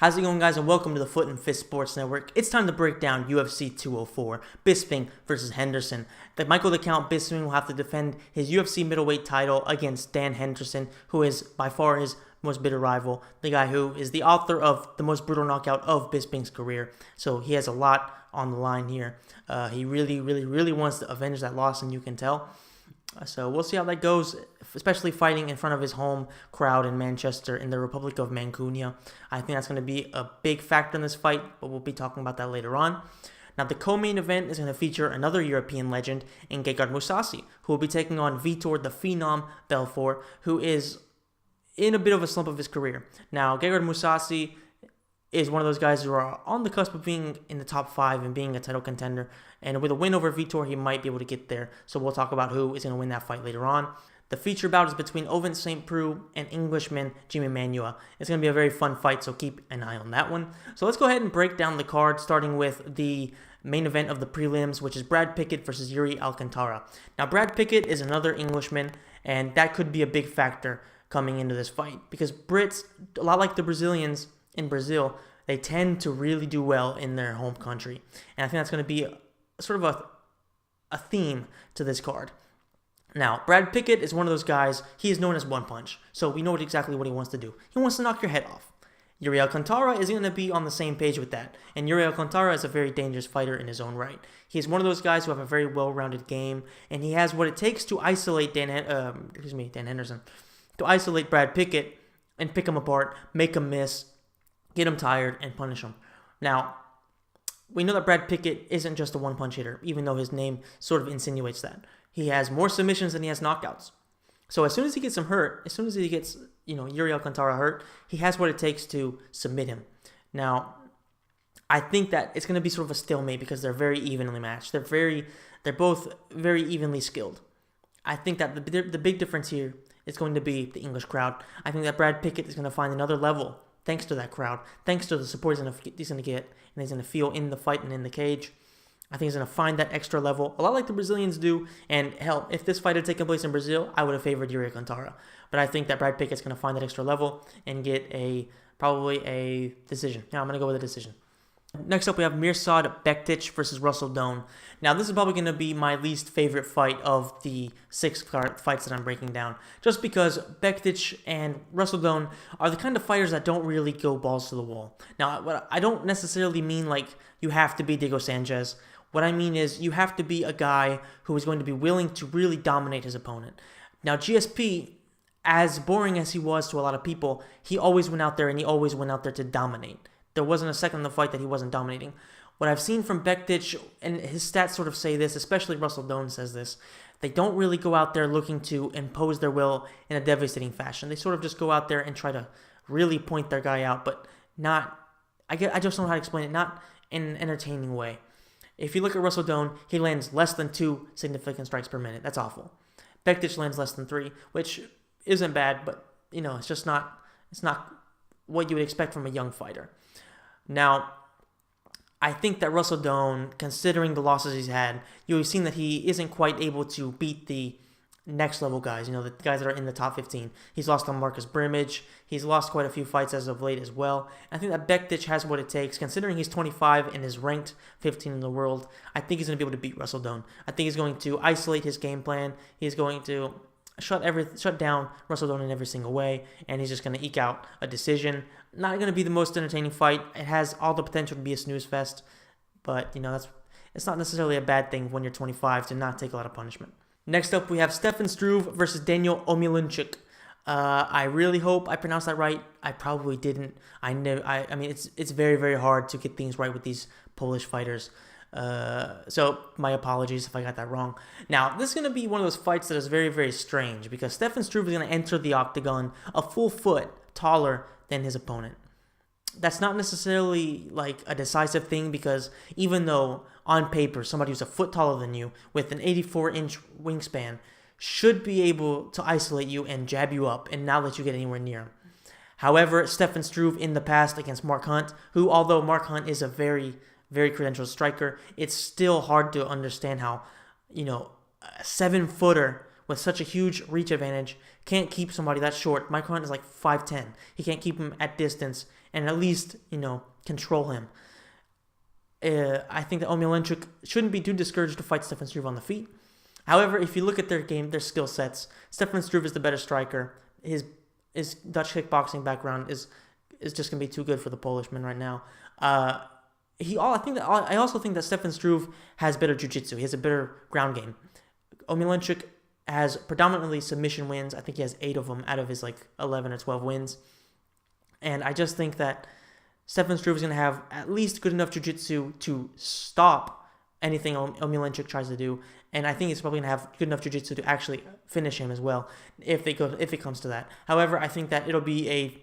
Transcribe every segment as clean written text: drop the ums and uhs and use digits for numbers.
How's it going, guys, and welcome to the Foot and Fist Sports Network. It's time to break down UFC 204, Bisping versus Henderson. Michael the Count Bisping will have to defend his UFC Middleweight title against Dan Henderson, who is by far his most bitter rival, the guy who is the author of the most brutal knockout of Bisping's career. So he has a lot on the line here. He really wants to avenge that loss, and you can tell. So we'll see how that goes, especially fighting in front of his home crowd in Manchester in the Republic of Mancunia. I think that's going to be a big factor in this fight, but we'll be talking about that later on. Now, the co-main event is going to feature another European legend in Gegard Mousasi, who will be taking on Vitor the Phenom Belfort, who is in a bit of a slump of his career. Now, Gegard Mousasi is one of those guys who are on the cusp of being in the top 5 and being a title contender. And with a win over Vitor, he might be able to get there. So we'll talk about who is going to win that fight later on. The feature bout is between Ovince Saint Preux and Englishman Jimi Manuwa. It's going to be a very fun fight, so keep an eye on that one. So let's go ahead and break down the card, starting with the main event of the prelims, which is Brad Pickett versus Yuri Alcantara. Now, Brad Pickett is another Englishman, and that could be a big factor coming into this fight. Because Brits, a lot like the Brazilians in Brazil, they tend to really do well in their home country. And I think that's going to be sort of a theme to this card. Now, Brad Pickett is one of those guys, he is known as One Punch. So we know exactly what he wants to do. He wants to knock your head off. Yuri Alcantara is going to be on the same page with that. And Yuri Alcantara is a very dangerous fighter in his own right. He is one of those guys who have a very well-rounded game. And he has what it takes to isolate Dan Henderson. To isolate Brad Pickett and pick him apart, make him miss, get him tired, and punish him. Now, we know that Brad Pickett isn't just a one-punch hitter, even though his name sort of insinuates that. He has more submissions than he has knockouts. So as soon as he gets him hurt, as soon as he gets, Yuri Alcantara hurt, he has what it takes to submit him. Now, I think that it's going to be sort of a stalemate because they're very evenly matched. They're both very evenly skilled. I think that the big difference here is going to be the English crowd. I think that Brad Pickett is going to find another level thanks to that crowd, thanks to the support he's going to get, and he's going to feel in the fight and in the cage. I think he's going to find that extra level, a lot like the Brazilians do. And hell, if this fight had taken place in Brazil, I would have favored Yuri Alcantara. But I think that Brad Pickett's going to find that extra level and get probably a decision. Yeah, I'm going to go with a decision. Next up, we have Mirsad Bektic versus Russell Doane. Now, this is probably going to be my least favorite fight of the 6 fights that I'm breaking down, just because Bektic and Russell Doane are the kind of fighters that don't really go balls to the wall. Now, I don't necessarily mean like you have to be Diego Sanchez. What I mean is you have to be a guy who is going to be willing to really dominate his opponent. Now, GSP, as boring as he was to a lot of people, he always went out there to dominate. There wasn't a second in the fight that he wasn't dominating. What I've seen from Bektic, and his stats sort of say this, especially Russell Doane says this, they don't really go out there looking to impose their will in a devastating fashion. They sort of just go out there and try to really point their guy out, but not, I just don't know how to explain it, not in an entertaining way. If you look at Russell Doane, he lands less than 2 significant strikes per minute. That's awful. Bektic lands less than 3, which isn't bad, but, it's not what you would expect from a young fighter. Now, I think that Russell Doane, considering the losses he's had, you've seen that he isn't quite able to beat the next level guys, the guys that are in the top 15. He's lost on Marcus Brimage. He's lost quite a few fights as of late as well. I think that Bektic has what it takes, considering he's 25 and is ranked 15 in the world. I think he's going to be able to beat Russell Doane. I think he's going to isolate his game plan. He's going to shut down Russell Doane in every single way, and he's just going to eke out a decision. Not going to be the most entertaining fight. It has all the potential to be a snooze fest, but it's not necessarily a bad thing when you're 25 to not take a lot of punishment. Next up, we have Stefan Struve versus Daniel Omielanczyk. I really hope I pronounced that right. I probably didn't. I mean, it's very hard to get things right with these Polish fighters. So my apologies if I got that wrong. Now, this is going to be one of those fights that is very strange because Stefan Struve is going to enter the octagon a full foot taller than his opponent. That's not necessarily like a decisive thing because even though on paper somebody who's a foot taller than you with an 84-inch wingspan should be able to isolate you and jab you up and not let you get anywhere near him. However, Stefan Struve in the past against Mark Hunt, who although Mark Hunt is a very credentialed striker, it's still hard to understand how, a 7-footer with such a huge reach advantage can't keep somebody that short. Michael Hunt is like 5'10". He can't keep him at distance and at least, control him. I think that Omilenchuk shouldn't be too discouraged to fight Stefan Struve on the feet. However, if you look at their game, their skill sets, Stefan Struve is the better striker. His Dutch kickboxing background is just going to be too good for the Polishman right now. I also think that Stefan Struve has better jiu-jitsu. He has a better ground game. Omilenchuk has predominantly submission wins. I think he has 8 of them out of his 11 or 12 wins. And I just think that Stefan Struve is going to have at least good enough jiu-jitsu to stop anything Omilenchuk tries to do. And I think he's probably going to have good enough jiu-jitsu to actually finish him as well if it comes to that. However, I think that it'll be a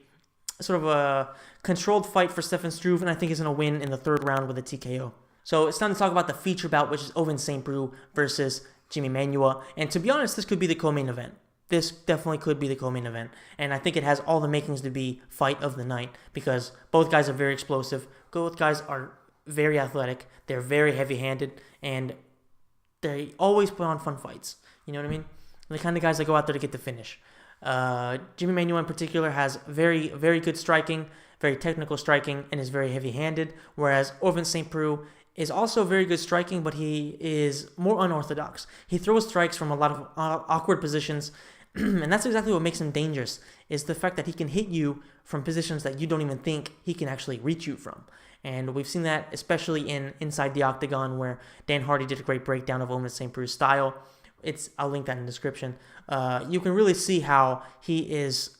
sort of a controlled fight for Stefan Struve, and I think he's going to win in the 3rd round with a TKO. So it's time to talk about the feature bout, which is Ovince Saint Preux versus Jimi Manuwa. And to be honest, this could be the co-main event. This definitely could be the co-main event. And I think it has all the makings to be fight of the night because both guys are very explosive. Both guys are very athletic. They're very heavy-handed. And they always put on fun fights. You know what I mean? The kind of guys that go out there to get the finish. Jimi Manuwa in particular has very, very good striking, very technical striking, and is very heavy-handed. Whereas Ovince Saint Preux is also very good striking, but he is more unorthodox. He throws strikes from a lot of awkward positions, and that's exactly what makes him dangerous, is the fact that he can hit you from positions that you don't even think he can actually reach you from. And we've seen that especially in Inside the Octagon, where Dan Hardy did a great breakdown of Ovince Saint Preux' style. I'll link that in the description. You can really see how he is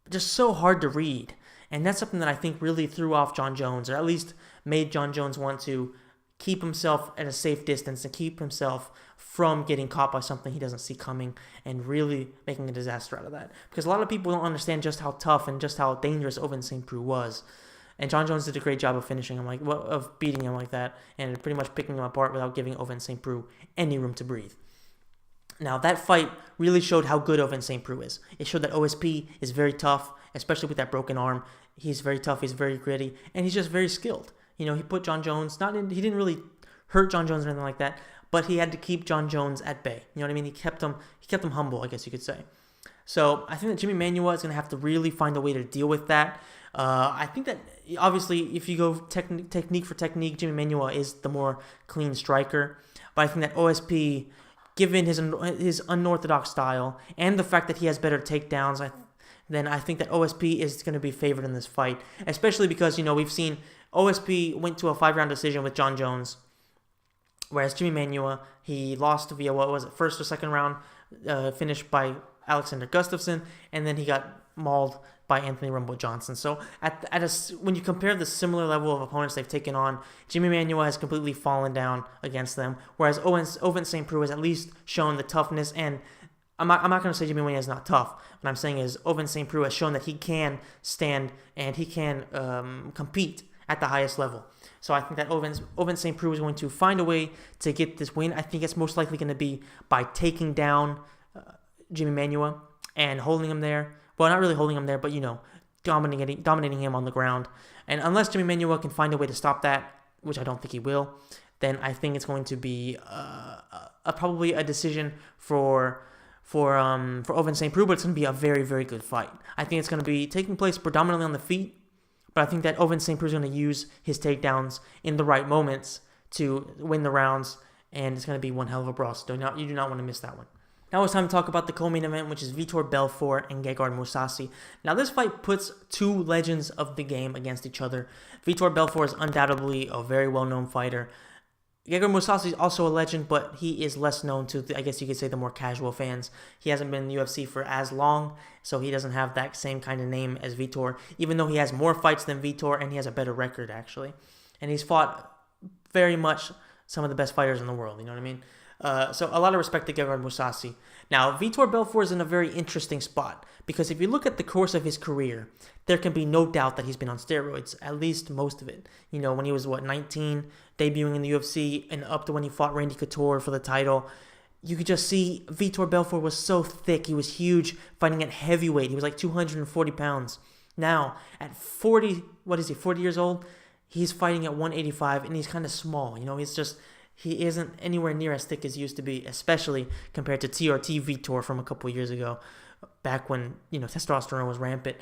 just so hard to read. And that's something that I think really threw off Jon Jones, or at least made Jon Jones want to keep himself at a safe distance and keep himself from getting caught by something he doesn't see coming and really making a disaster out of that. Because a lot of people don't understand just how tough and just how dangerous Ovince Saint Preux was. And Jon Jones did a great job of finishing him, of beating him like that and pretty much picking him apart without giving Ovince Saint Preux any room to breathe. Now, that fight really showed how good Ovince Saint Preux is. It showed that OSP is very tough, especially with that broken arm. He's very tough, he's very gritty, and he's just very skilled. He put Jon Jones, he didn't really hurt Jon Jones or anything like that, but he had to keep Jon Jones at bay. You know what I mean? He kept him humble, I guess you could say. So I think that Jimi Manuwa is going to have to really find a way to deal with that. I think that, obviously, if you go technique for technique, Jimi Manuwa is the more clean striker. But I think that OSP, given his unorthodox style and the fact that he has better takedowns, then I think that OSP is going to be favored in this fight, especially because, we've seen OSP went to a 5-round decision with Jon Jones, whereas Jimi Manuwa, he lost via, first or second round, finished by Alexander Gustafsson, and then he got mauled by Anthony Rumble Johnson. So when you compare the similar level of opponents they've taken on, Jimi Manuwa has completely fallen down against them, whereas Ovince Saint Preux has at least shown the toughness. And I'm not going to say Jimi Manuwa is not tough. What I'm saying is Ovince Saint Preux has shown that he can stand and he can compete at the highest level. So I think that Ovince Saint Preux is going to find a way to get this win. I think it's most likely going to be by taking down Jimi Manuwa and holding him there. Well, not really holding him there, but, dominating him on the ground. And unless Jimi Manuwa can find a way to stop that, which I don't think he will, then I think it's going to be probably a decision for Ovince Saint Preux, but it's going to be a very, very good fight. I think it's going to be taking place predominantly on the feet, but I think that Ovince Saint Preux is going to use his takedowns in the right moments to win the rounds, and it's going to be one hell of a brawl. So you do not want to miss that one. Now it's time to talk about the co-main event, which is Vitor Belfort and Gegard Mousasi. Now this fight puts 2 legends of the game against each other. Vitor Belfort is undoubtedly a very well-known fighter. Gegard Mousasi is also a legend, but he is less known to, I guess you could say, the more casual fans. He hasn't been in the UFC for as long, so he doesn't have that same kind of name as Vitor, even though he has more fights than Vitor, and he has a better record, actually. And he's fought very much some of the best fighters in the world, you know what I mean? So a lot of respect to Gegard Mousasi. Now, Vitor Belfort is in a very interesting spot, because if you look at the course of his career, there can be no doubt that he's been on steroids, at least most of it. When he was, 19, debuting in the UFC, and up to when he fought Randy Couture for the title, you could just see Vitor Belfort was so thick. He was huge, fighting at heavyweight. He was like 240 pounds. Now, at 40 years old, he's fighting at 185, and he's kind of small. He isn't anywhere near as thick as he used to be, especially compared to TRT Vitor from a couple of years ago, back when, testosterone was rampant.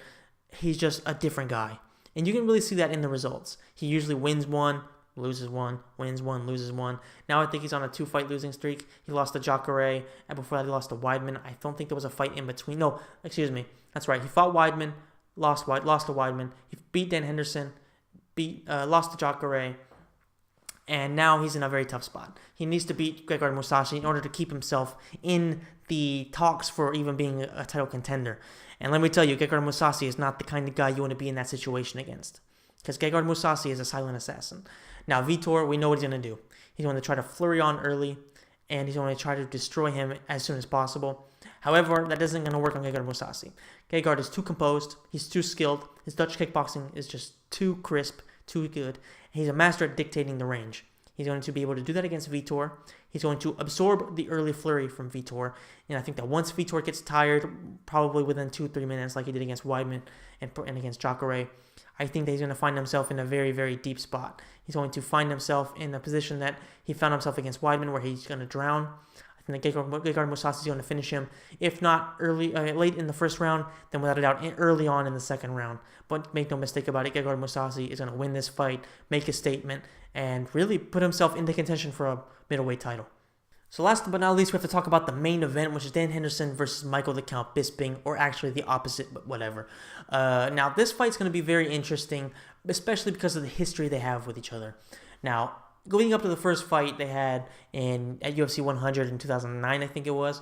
He's just a different guy. And you can really see that in the results. He usually wins one, loses one, wins one, loses one. Now I think he's on a 2-fight losing streak. He lost to Jacare, and before that he lost to Weidman. I don't think there was a fight in between. No, excuse me. That's right. He fought Weidman, lost to Weidman. He beat Dan Henderson, lost to Jacare, and now he's in a very tough spot. He needs to beat Gegard Mousasi in order to keep himself in the talks for even being a title contender. And let me tell you, Gegard Mousasi is not the kind of guy you want to be in that situation against. Because Gegard Mousasi is a silent assassin. Now, Vitor, we know what he's going to do. He's going to try to flurry on early, and he's going to try to destroy him as soon as possible. However, that isn't going to work on Gegard Mousasi. Gegard is too composed. He's too skilled. His Dutch kickboxing is just too crisp, too good. He's a master at dictating the range. He's going to be able to do that against Vitor. He's going to absorb the early flurry from Vitor. And I think that once Vitor gets tired, probably within 2-3 minutes, like he did against Weidman and against Jacare, I think that he's going to find himself in a very, very deep spot. He's going to find himself in a position that he found himself against Weidman, where he's going to drown. I think that Gegard Mousasi is going to finish him, if not late in the first round, then without a doubt early on in the second round. But make no mistake about it, Gegard Mousasi is going to win this fight, make a statement, and really put himself into contention for a middleweight title. So last but not least, we have to talk about the main event, which is Dan Henderson versus Michael the Count Bisping, or actually the opposite, but whatever. Now, this fight's going to be very interesting, especially because of the history they have with each other. Now, going up to the first fight they had at UFC 100 in 2009, I think it was,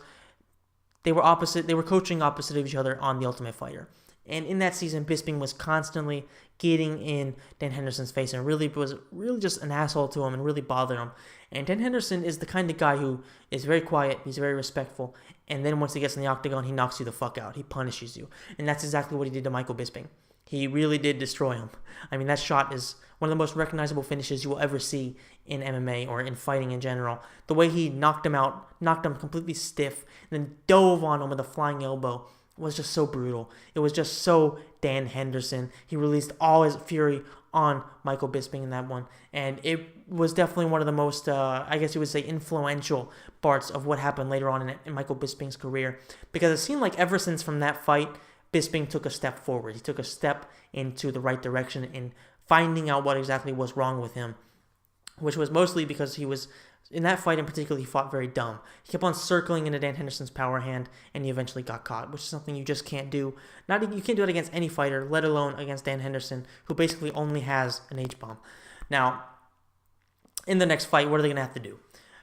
they were coaching opposite of each other on The Ultimate Fighter. And in that season, Bisping was constantly getting in Dan Henderson's face and was really just an asshole to him and really bothered him. And Dan Henderson is the kind of guy who is very quiet, he's very respectful, and then once he gets in the octagon, he knocks you the fuck out. He punishes you. And that's exactly what he did to Michael Bisping. He really did destroy him. I mean, that shot is one of the most recognizable finishes you will ever see in MMA or in fighting in general. The way he knocked him out, knocked him completely stiff, and then dove on him with a flying elbow was just so brutal. It was just so Dan Henderson. He released all his fury on Michael Bisping in that one. And it was definitely one of the most, I guess you would say, influential parts of what happened later on in Michael Bisping's career. Because it seemed like ever since from that fight, Bisping took a step forward. He took a step into the right direction in finding out what exactly was wrong with him, which was mostly because he was, in that fight in particular, he fought very dumb. He kept on circling into Dan Henderson's power hand, and he eventually got caught, which is something you just can't do. You can't do it against any fighter, let alone against Dan Henderson, who basically only has an H-bomb. Now, in the next fight, what are they going to have to do?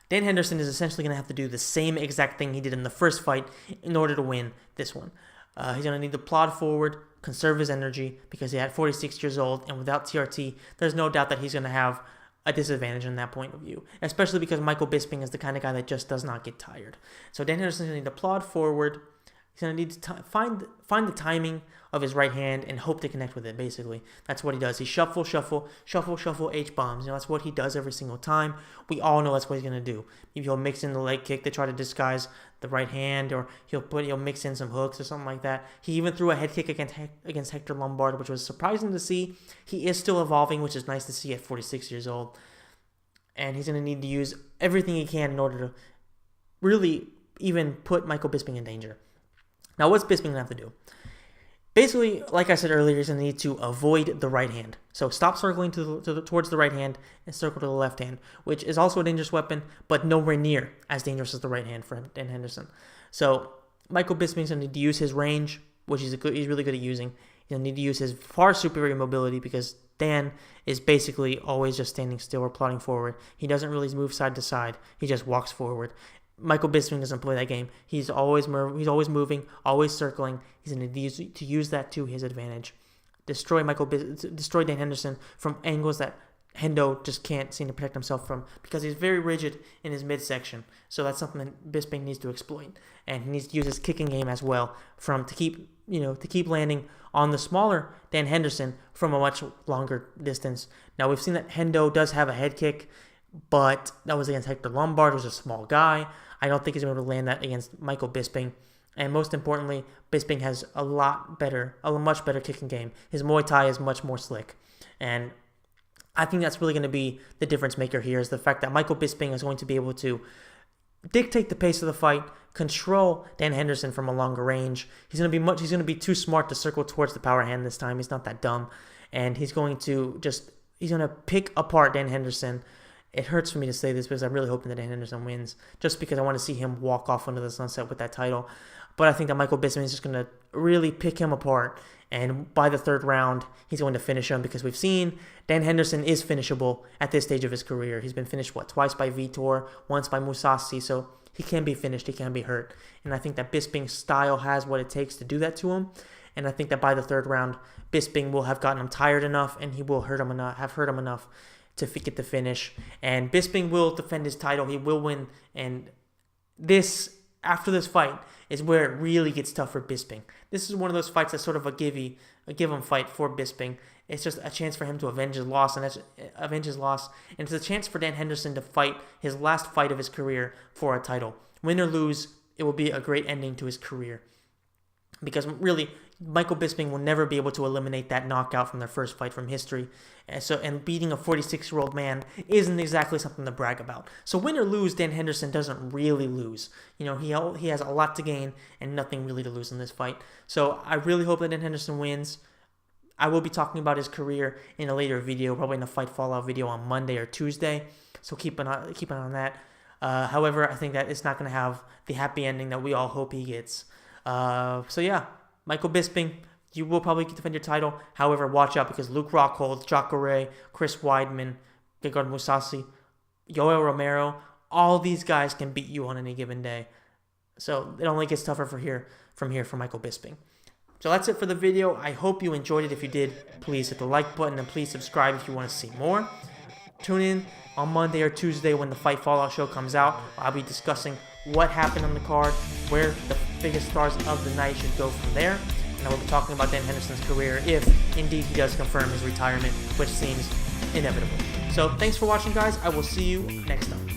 Dan Henderson is essentially going to have to do the same exact thing he did in the first fight in order to win this one. He's going to need to plod forward, conserve his energy, because he's at 46 years old, and without TRT, there's no doubt that he's going to have a disadvantage in that point of view, especially because Michael Bisping is the kind of guy that just does not get tired. So Dan Henderson's going to need to plod forward. He's going to need to find the timing of his right hand and hope to connect with it, basically. That's what he does. He shuffle, H-bombs. That's what he does every single time. We all know that's what he's going to do. Maybe he'll mix in the leg kick to try to disguise the right hand, or he'll mix in some hooks or something like that. He even threw a head kick against Hector Lombard, which was surprising to see. He is still evolving, which is nice to see at 46 years old. And he's going to need to use everything he can in order to really even put Michael Bisping in danger. Now, what's Bisping going to have to do? Basically, like I said earlier, he's going to need to avoid the right hand. So stop circling towards the right hand and circle to the left hand, which is also a dangerous weapon, but nowhere near as dangerous as the right hand for Dan Henderson. So Michael Bisping's going to need to use his range, which he's really good at using. He's going to need to use his far superior mobility, because Dan is basically always just standing still or plodding forward. He doesn't really move side to side. He just walks forward. Michael Bisping doesn't play that game. He's always moving, always circling. He's going to use that to his advantage. Destroy Dan Henderson from angles that Hendo just can't seem to protect himself from, because he's very rigid in his midsection. So that's something that Bisping needs to exploit, and he needs to use his kicking game as well to keep landing on the smaller Dan Henderson from a much longer distance. Now, we've seen that Hendo does have a head kick, but that was against Hector Lombard, who's a small guy. I don't think he's able to land that against Michael Bisping. And most importantly, Bisping has a much better kicking game. His Muay Thai is much more slick. And I think that's really going to be the difference maker here, is the fact that Michael Bisping is going to be able to dictate the pace of the fight, control Dan Henderson from a longer range. He's going to be too smart to circle towards the power hand this time. He's not that dumb. and he's going to pick apart Dan Henderson. It hurts for me to say this because I'm really hoping that Dan Henderson wins, just because I want to see him walk off into the sunset with that title. But I think that Michael Bisping is just going to really pick him apart, and by the third round, he's going to finish him, because we've seen Dan Henderson is finishable at this stage of his career. He's been finished, twice by Vitor, once by Mousasi, so he can be finished, he can be hurt. And I think that Bisping's style has what it takes to do that to him, and I think that by the third round, Bisping will have gotten him tired enough, and he will hurt him enough to get the finish, and Bisping will defend his title. He will win, and after this fight is where it really gets tough for Bisping. This is one of those fights that's sort of a give 'em fight for Bisping. It's just a chance for him to avenge his loss, and it's a chance for Dan Henderson to fight his last fight of his career for a title. Win or lose, it will be a great ending to his career, because really, Michael Bisping will never be able to eliminate that knockout from their first fight from history. And beating a 46-year-old man isn't exactly something to brag about. So win or lose, Dan Henderson doesn't really lose. He has a lot to gain and nothing really to lose in this fight. So I really hope that Dan Henderson wins. I will be talking about his career in a later video, probably in a Fight Fallout video on Monday or Tuesday. So keep an eye on that. However, I think that it's not going to have the happy ending that we all hope he gets. So yeah. Michael Bisping, you will probably defend your title. However, watch out, because Luke Rockhold, Jacare, Chris Weidman, Gegard Mousasi, Yoel Romero, all these guys can beat you on any given day. So it only gets tougher from here for Michael Bisping. So that's it for the video. I hope you enjoyed it. If you did, please hit the like button, and please subscribe if you want to see more. Tune in on Monday or Tuesday when the Fight Fallout show comes out. I'll be discussing what happened on the card, where the biggest stars of the night should go from there. And I will be talking about Dan Henderson's career if indeed he does confirm his retirement, which seems inevitable. So thanks for watching, guys. I will see you next time.